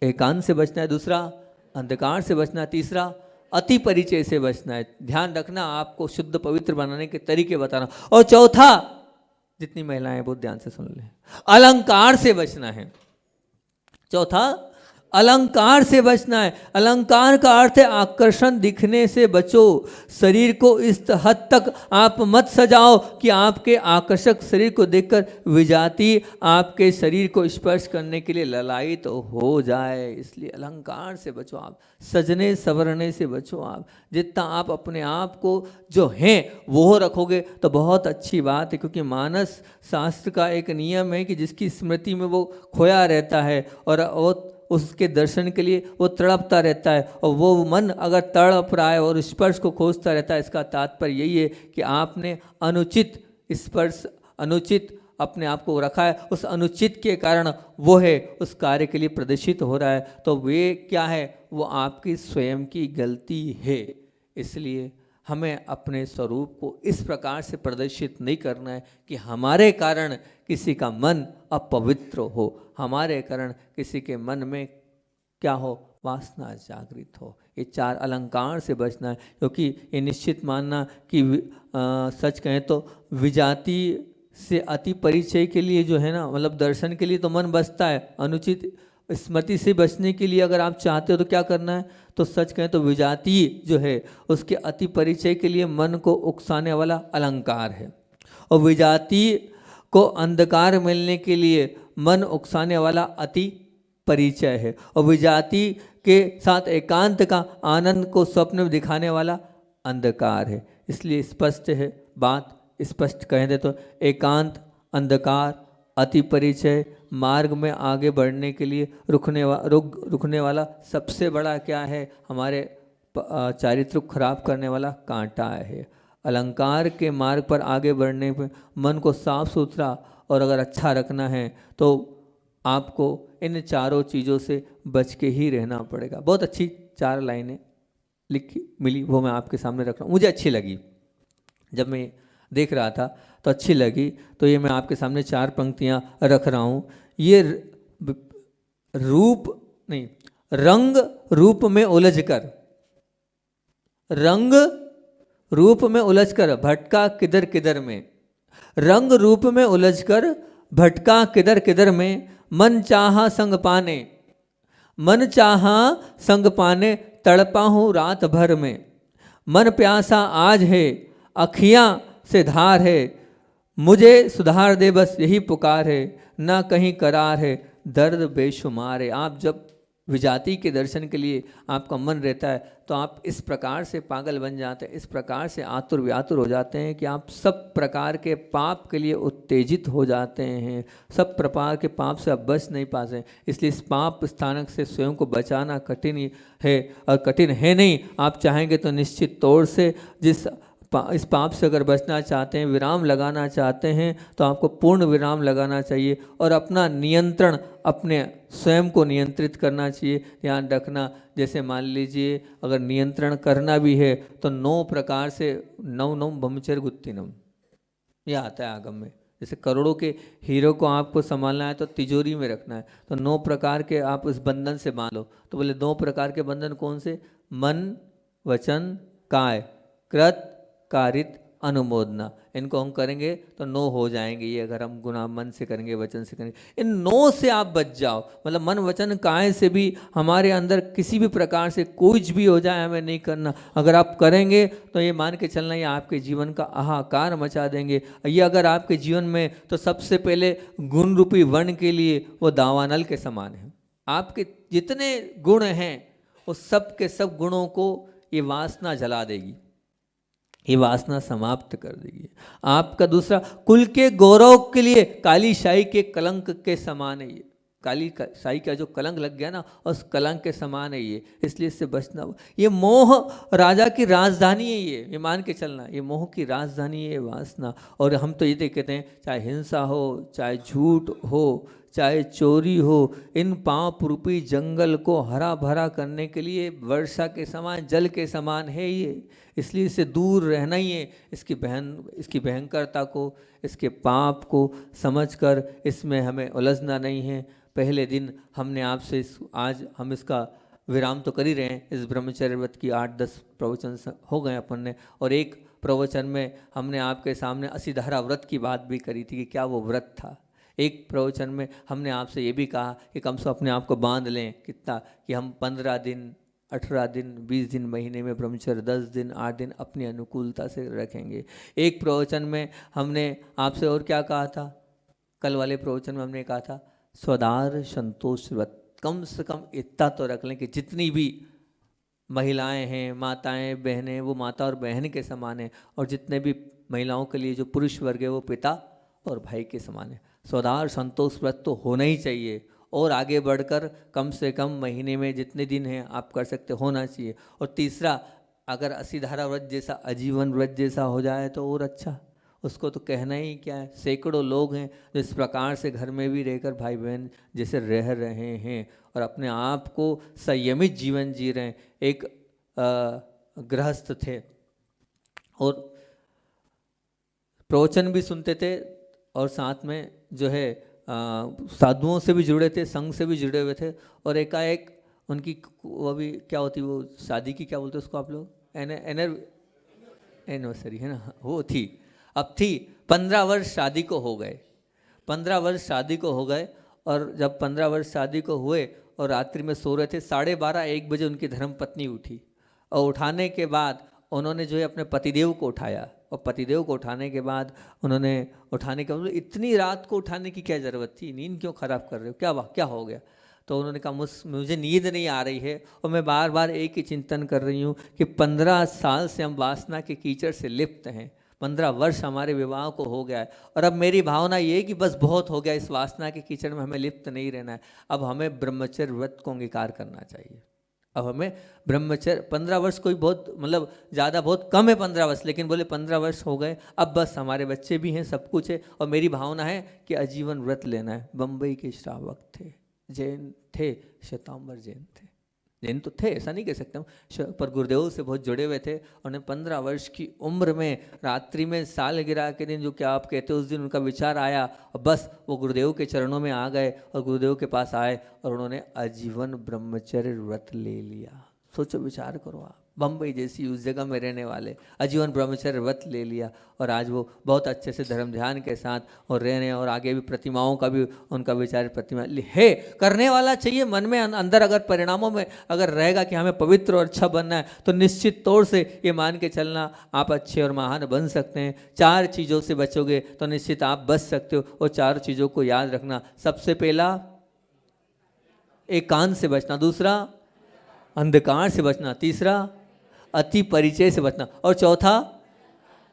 एकांत से बचना है, दूसरा अंधकार से बचना है, तीसरा अति परिचय से बचना है। ध्यान रखना, आपको शुद्ध पवित्र बनाने के तरीके बताना। और चौथा, जितनी महिलाएं बहुत ध्यान से सुन लें, अलंकार से बचना है। चौथा, अलंकार से बचना है। अलंकार का अर्थ है आकर्षण दिखने से बचो। शरीर को इस हद तक आप मत सजाओ कि आपके आकर्षक शरीर को देखकर विजाति आपके शरीर को स्पर्श करने के लिए ललायित तो हो जाए। इसलिए अलंकार से बचो, आप सजने सवरने से बचो। आप जितना आप अपने आप को जो हैं वो रखोगे तो बहुत अच्छी बात है। क्योंकि मानस शास्त्र का एक नियम है कि जिसकी स्मृति में वो खोया रहता है और उसके दर्शन के लिए वो तड़पता रहता है, और वो मन अगर तड़प रहा है और स्पर्श को खोजता रहता है, इसका तात्पर्य यही है कि आपने अनुचित स्पर्श, अनुचित अपने आप को रखा है। उस अनुचित के कारण वो है उस कार्य के लिए प्रदर्शित हो रहा है, तो वे क्या है? वो आपकी स्वयं की गलती है। इसलिए हमें अपने स्वरूप को इस प्रकार से प्रदर्शित नहीं करना है कि हमारे कारण किसी का मन अपवित्र हो, हमारे कारण किसी के मन में क्या हो? वासना जागृत हो। ये चार अलंकार से बचना है। क्योंकि ये निश्चित मानना कि सच कहें तो विजाति से अति परिचय के लिए जो है ना, मतलब दर्शन के लिए तो मन बचता है। अनुचित स्मृति से बचने के लिए अगर आप चाहते हो तो क्या करना है? तो सच कहें तो विजाति जो है उसके अति परिचय के लिए मन को उकसाने वाला अलंकार है, और विजाति को अंधकार मिलने के लिए मन उकसाने वाला अति परिचय है, और विजाति के साथ एकांत का आनंद को स्वप्न में दिखाने वाला अंधकार है। इसलिए स्पष्ट है बात, स्पष्ट कह दे तो एकांत, अंधकार, अति परिचय मार्ग में आगे बढ़ने के लिए रुकने वाला सबसे बड़ा क्या है? हमारे चारित्र को खराब करने वाला कांटा है। अलंकार के मार्ग पर आगे बढ़ने में मन को साफ सुथरा और अगर अच्छा रखना है तो आपको इन चारों चीज़ों से बच के ही रहना पड़ेगा। बहुत अच्छी 4 लाइनें लिखी मिली, वो मैं आपके सामने रख रहा हूँ। मुझे अच्छी लगी, जब मैं देख रहा था तो अच्छी लगी, तो ये मैं आपके सामने 4 पंक्तियाँ रख रहा हूँ। ये रूप नहीं, रंग रूप में उलझकर, रंग रूप में उलझकर भटका किधर किधर में, रंग रूप में उलझकर भटका किधर किधर में, मन चाहा संग पाने, मन चाहा संग पाने तड़पा हूँ रात भर में, मन प्यासा आज है अखियाँ से धार है, मुझे सुधार दे बस यही पुकार है, ना कहीं करार है दर्द बेशुमार है। आप जब विजाति के दर्शन के लिए आपका मन रहता है तो आप इस प्रकार से पागल बन जाते हैं, इस प्रकार से आतुर व्यातुर हो जाते हैं कि आप सब प्रकार के पाप के लिए उत्तेजित हो जाते हैं, सब प्रकार के पाप से आप बच नहीं पाते। इसलिए इस पाप स्थानक से स्वयं को बचाना कठिन है, और कठिन है नहीं, आप चाहेंगे तो निश्चित तौर से इस पाप से अगर बचना चाहते हैं, विराम लगाना चाहते हैं, तो आपको पूर्ण विराम लगाना चाहिए और अपना नियंत्रण, अपने स्वयं को नियंत्रित करना चाहिए। ध्यान रखना, जैसे मान लीजिए अगर नियंत्रण करना भी है तो 9 प्रकार से, नौ नौ ब्रह्मचर्य गुत्तिनम, यह आता है आगम में। जैसे करोड़ों के हीरो को आपको संभालना है तो तिजोरी में रखना है, तो 9 प्रकार के आप उस बंधन से बांध लो। तो बोले 9 प्रकार के बंधन कौन से? मन, वचन, काय, कृत, कारित, अनुमोदना। इनको हम करेंगे तो 9 हो जाएंगे ये, अगर हम गुना मन से करेंगे, वचन से करेंगे। इन 9 से आप बच जाओ, मतलब मन वचन काय से भी हमारे अंदर किसी भी प्रकार से कुछ भी हो जाए हमें नहीं करना। अगर आप करेंगे तो ये मान के चलना, ये आपके जीवन का हाहाकार मचा देंगे। ये अगर आपके जीवन में, तो सबसे पहले गुण रूपी वर्ण के लिए वो दावानल के समान है। आपके जितने गुण हैं वो सब के सब गुणों को ये वासना जला देगी, ये वासना समाप्त कर देगी। आपका दूसरा, कुल के गौरव के लिए काली शाही के कलंक के समान है ये, काली शाही का जो कलंक लग गया ना, उस कलंक के समान है ये, इसलिए इससे बचना। ये मोह राजा की राजधानी है, ये मान के चलना, ये मोह की राजधानी है वासना। और हम तो ये कहते हैं, चाहे हिंसा हो, चाहे झूठ हो, चाहे चोरी हो, इन पाप रूपी जंगल को हरा भरा करने के लिए वर्षा के समान, जल के समान है ये, इसलिए इससे दूर रहना ही है। इसकी भयंकरता को, इसके पाप को समझकर इसमें हमें उलझना नहीं है। पहले दिन हमने आपसे आज हम इसका विराम तो कर ही रहे हैं, इस ब्रह्मचर्य व्रत की 8-10 प्रवचन हो गए अपन ने, और एक प्रवचन में हमने आपके सामने 80 धारा व्रत की बात भी करी थी कि क्या वो व्रत था। एक प्रवचन में हमने आपसे ये भी कहा कि कम से अपने आप को बांध लें, कितना कि हम 15 दिन, 18 दिन, 20 दिन महीने में ब्रह्मचर्य, 10 दिन, 8 दिन अपनी अनुकूलता से रखेंगे। एक प्रवचन में हमने आपसे और क्या कहा था? कल वाले प्रवचन में हमने कहा था स्वदार संतोष व्रत, कम से कम इतना तो रख लें कि जितनी भी महिलाएं हैं, माताएं, बहनें, वो माता और बहन के समान है, और जितने भी महिलाओं के लिए जो पुरुष वर्ग है वो पिता और भाई के समान है। स्वदार संतोष व्रत तो होना ही चाहिए, और आगे बढ़कर कम से कम महीने में जितने दिन हैं आप कर सकते होना चाहिए। और तीसरा, अगर 80 धारा व्रत जैसा, आजीवन व्रत जैसा हो जाए तो और अच्छा, उसको तो कहना ही क्या है। सैकड़ों लोग हैं जो इस प्रकार से घर में भी रहकर भाई बहन जैसे रह रहे हैं और अपने आप को संयमित जीवन जी रहे हैं। एक गृहस्थ थे और प्रवचन भी सुनते थे और साथ में जो है साधुओं से भी जुड़े थे, संघ से भी जुड़े हुए थे, और एकाएक उनकी वो भी क्या होती, वो शादी की क्या बोलते उसको आप लोग, एनिवर्सरी है ना, वो थी, अब थी 15 वर्ष शादी को हो गए, 15 वर्ष शादी को हो गए। और जब 15 वर्ष शादी को हुए और रात्रि में सो रहे थे, 12:30-1 बजे उनकी धर्मपत्नी उठी, और उठाने के बाद उन्होंने जो है अपने पतिदेव को उठाया, और पतिदेव को उठाने के बाद उन्होंने उठाने के बाद, इतनी रात को उठाने की क्या ज़रूरत थी, नींद क्यों ख़राब कर रहे हो, क्या हो गया? तो उन्होंने कहा मुझे नींद नहीं आ रही है, और मैं बार बार एक ही चिंतन कर रही हूँ कि 15 साल से हम वासना के कीचड़ से लिप्त हैं, 15 वर्ष हमारे विवाह को हो गया है, और अब मेरी भावना ये है कि बस बहुत हो गया, इस वासना के कीचड़ में हमें लिप्त नहीं रहना है, अब हमें ब्रह्मचर्य व्रत को अंगीकार करना चाहिए। अब हमें ब्रह्मचर्य 15 वर्ष कोई बहुत मतलब ज़्यादा बहुत कम है 15 वर्ष, लेकिन बोले 15 वर्ष हो गए, अब बस हमारे बच्चे भी हैं, सब कुछ है, और मेरी भावना है कि आजीवन व्रत लेना है। बम्बई के श्रावक थे, जैन थे, श्वेतांबर जैन थे, जैन तो थे, ऐसा नहीं कह सकता हूँ, पर गुरुदेव से बहुत जुड़े हुए थे। उन्हें 15 वर्ष की उम्र में रात्रि में सालगिरह के दिन, जो क्या आप कहते हो, उस दिन उनका विचार आया और बस वो गुरुदेव के चरणों में आ गए और गुरुदेव के पास आए और उन्होंने आजीवन ब्रह्मचर्य व्रत ले लिया। सोचो, विचार करो आप, बम्बई जैसी उस जगह में रहने वाले आजीवन ब्रह्मचर्य व्रत ले लिया और आज वो बहुत अच्छे से धर्म ध्यान के साथ और रह रहे हैं। और आगे भी प्रतिमाओं का भी उनका विचार प्रतिमा है, करने वाला चाहिए मन में अंदर। अगर परिणामों में अगर रहेगा कि हमें पवित्र और अच्छा बनना है, तो निश्चित तौर से ये मान के चलना आप अच्छे और महान बन सकते हैं। 4 चीज़ों से बचोगे तो निश्चित आप बच सकते हो। और 4 चीज़ों को याद रखना, सबसे पहला एकांत से बचना, दूसरा अंधकार से बचना, तीसरा अति परिचय से बचना और चौथा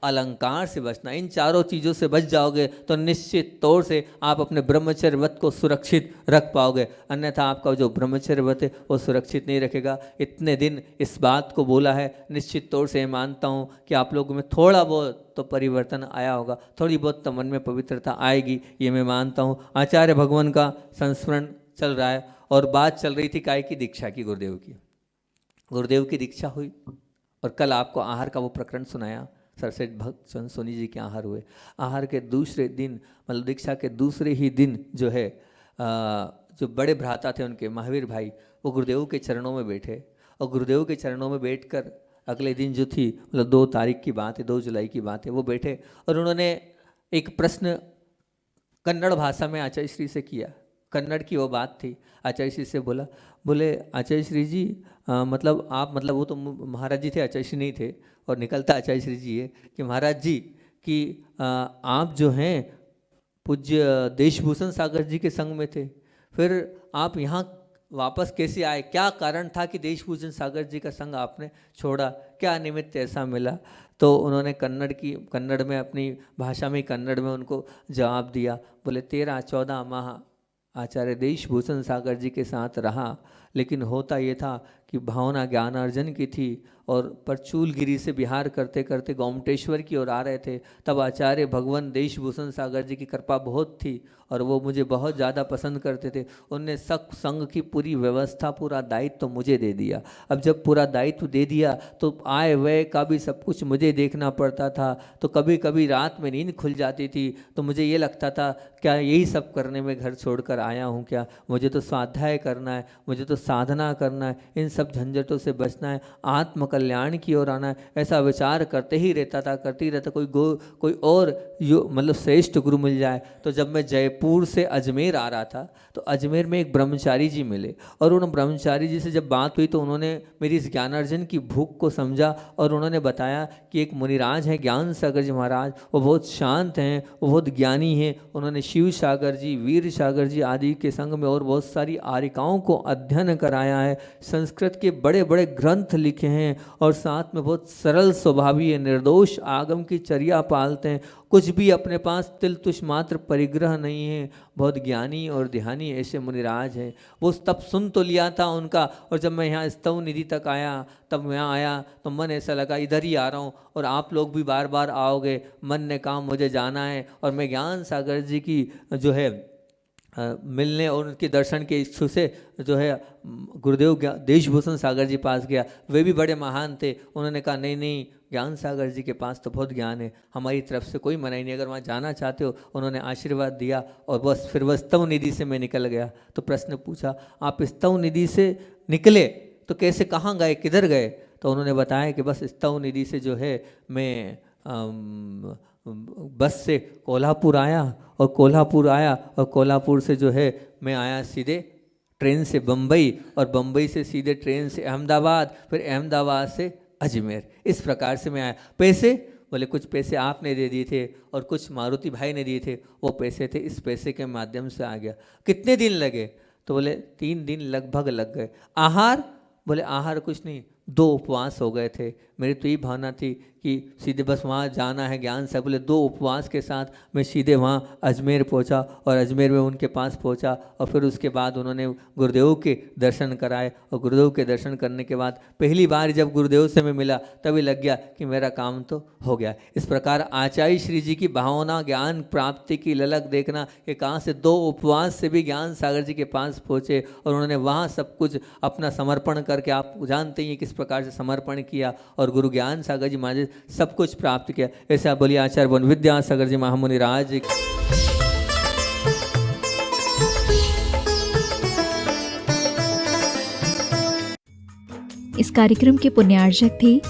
अलंकार से बचना। इन 4 चीज़ों से बच जाओगे तो निश्चित तौर से आप अपने ब्रह्मचर्य व्रत को सुरक्षित रख पाओगे, अन्यथा आपका जो ब्रह्मचर्य व्रत है वो सुरक्षित नहीं रखेगा। इतने दिन इस बात को बोला है, निश्चित तौर से मानता हूँ कि आप लोगों में थोड़ा बहुत तो परिवर्तन आया होगा, थोड़ी बहुत तो मन में पवित्रता आएगी, ये मैं मानता हूँ। आचार्य भगवान का संस्मरण चल रहा है और बात चल रही थी काय की दीक्षा की, गुरुदेव की दीक्षा हुई। और कल आपको आहार का वो प्रकरण सुनाया, सरसेठ भक्त चंद सोनी जी के आहार हुए। आहार के दूसरे दिन, मतलब दीक्षा के दूसरे ही दिन जो है, जो बड़े भ्राता थे उनके, महावीर भाई, वो गुरुदेव के चरणों में बैठे और गुरुदेव के चरणों में बैठकर अगले दिन जो थी, मतलब 2 तारीख की बात है, 2 जुलाई की बात है, वो बैठे और उन्होंने एक प्रश्न कन्नड़ भाषा में आचार्य श्री से किया। कन्नड़ की वो बात थी। आचार्य श्री से बोले आचार्य श्री जी, मतलब आप, मतलब वो तो महाराज जी थे, आचार्य श्री नहीं थे, और निकलता आचार्य श्री जी है कि महाराज जी कि आप जो हैं पूज्य देशभूषण सागर जी के संग में थे, फिर आप यहाँ वापस कैसे आए, क्या कारण था कि देशभूषण सागर जी का संग आपने छोड़ा, क्या निमित्त ऐसा मिला? तो उन्होंने कन्नड़ में, अपनी भाषा में, कन्नड़ में उनको जवाब दिया। बोले 13-14 माह आचार्य देशभूषण सागर जी के साथ रहा, लेकिन होता ये था कि भावना ज्ञानार्जन की थी और परचूलगिरी से बिहार करते करते गोमटेश्वर की ओर आ रहे थे। तब आचार्य भगवान देशभूषण सागर जी की कृपा बहुत थी और वो मुझे बहुत ज़्यादा पसंद करते थे। उनने संघ की पूरी व्यवस्था, पूरा दायित्व तो मुझे दे दिया। अब जब पूरा दायित्व दे दिया तो आय व्यय का भी सब कुछ मुझे देखना पड़ता था। तो कभी कभी रात में नींद खुल जाती थी तो मुझे ये लगता था क्या यही सब करने में घर छोड़कर आया हूँ क्या? मुझे तो स्वाध्याय करना है, मुझे तो साधना करना है, इन सब झंझटों से बचना है, आत्म कल्याण की ओर आना है। ऐसा विचार करते ही रहता था, करते ही रहता। कोई और मतलब श्रेष्ठ गुरु मिल जाए। तो जब मैं जयपुर से अजमेर आ रहा था तो अजमेर में एक ब्रह्मचारी जी मिले और उन ब्रह्मचारी जी से जब बात हुई तो उन्होंने मेरी इस ज्ञानार्जन की भूख को समझा और उन्होंने बताया कि एक मुनिराज हैं ज्ञान सागर जी महाराज, वो बहुत शांत हैं, वो बहुत ज्ञानी हैं। उन्होंने शिव सागर जी, वीर सागर जी आदि के संग में और बहुत सारी आरिकाओं को अध्ययन कराया है, संस्कृत के बड़े बड़े ग्रंथ लिखे हैं और साथ में बहुत सरल स्वभावी है, निर्दोष आगम की चर्या पालते हैं, कुछ भी अपने पास तिल तुष मात्र परिग्रह नहीं है, बहुत ज्ञानी और ध्यानी ऐसे मुनिराज हैं। वो तब सुन तो लिया था उनका, और जब मैं यहाँ स्तव निधि तक आया तब यहाँ आया तो मन ऐसा लगा इधर ही आ रहा हूँ और आप लोग भी बार बार आओगे। मन ने कहा मुझे जाना है और मैं ज्ञान सागर जी की जो है मिलने और उनके दर्शन के इच्छु से जो है गुरुदेव देशभूषण सागर जी पास गया। वे भी बड़े महान थे। उन्होंने कहा नहीं नहीं, ज्ञान सागर जी के पास तो बहुत ज्ञान है, हमारी तरफ से कोई मनाही नहीं, अगर वहाँ जाना चाहते हो। उन्होंने आशीर्वाद दिया और बस फिर वह स्तव निधि से मैं निकल गया। तो प्रश्न पूछा आप स्तव निधि से निकले तो कैसे, कहाँ गए, किधर गए? तो उन्होंने बताया कि बस स्तव निधि से जो है मैं बस से कोल्हापुर आया और कोल्हापुर आया और कोल्हापुर से जो है मैं आया सीधे ट्रेन से बम्बई और बम्बई से सीधे ट्रेन से अहमदाबाद, फिर अहमदाबाद से अजमेर। इस प्रकार से मैं आया। पैसे बोले कुछ पैसे आपने दे दिए थे और कुछ मारुति भाई ने दिए थे, वो पैसे थे, इस पैसे के माध्यम से आ गया। कितने दिन लगे? तो बोले 3 दिन लगभग लग गए। आहार? बोले आहार कुछ नहीं, 2 उपवास हो गए थे। मेरी तो ये भावना थी कि सीधे बस वहाँ जाना है ज्ञान साहब। बोले 2 उपवास के साथ मैं सीधे वहाँ अजमेर पहुँचा और अजमेर में उनके पास पहुँचा और फिर उसके बाद उन्होंने गुरुदेव के दर्शन कराए और गुरुदेव के दर्शन करने के बाद पहली बार जब गुरुदेव से मैं मिला तभी लग गया कि मेरा काम तो हो गया। इस प्रकार आचार्य श्री जी की भावना, ज्ञान प्राप्ति की ललक देखना कि कहाँ से 2 उपवास से भी ज्ञान सागर जी के पास पहुँचे और उन्होंने वहाँ सब कुछ अपना समर्पण करके, आप जानते ही किस प्रकार से समर्पण किया और गुरु ज्ञान सागर जी महाराज सब कुछ प्राप्त किया। ऐसा बोलिए आचार्य वन विद्यासागर जी महामुनि राज। इस कार्यक्रम के पुण्यार्चक थे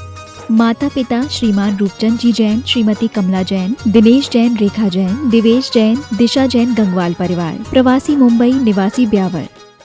माता पिता श्रीमान रूपचंद जी जैन, श्रीमती कमला जैन, दिनेश जैन, रेखा जैन, दिवेश जैन, दिशा जैन गंगवाल परिवार, प्रवासी मुंबई, निवासी ब्यावर।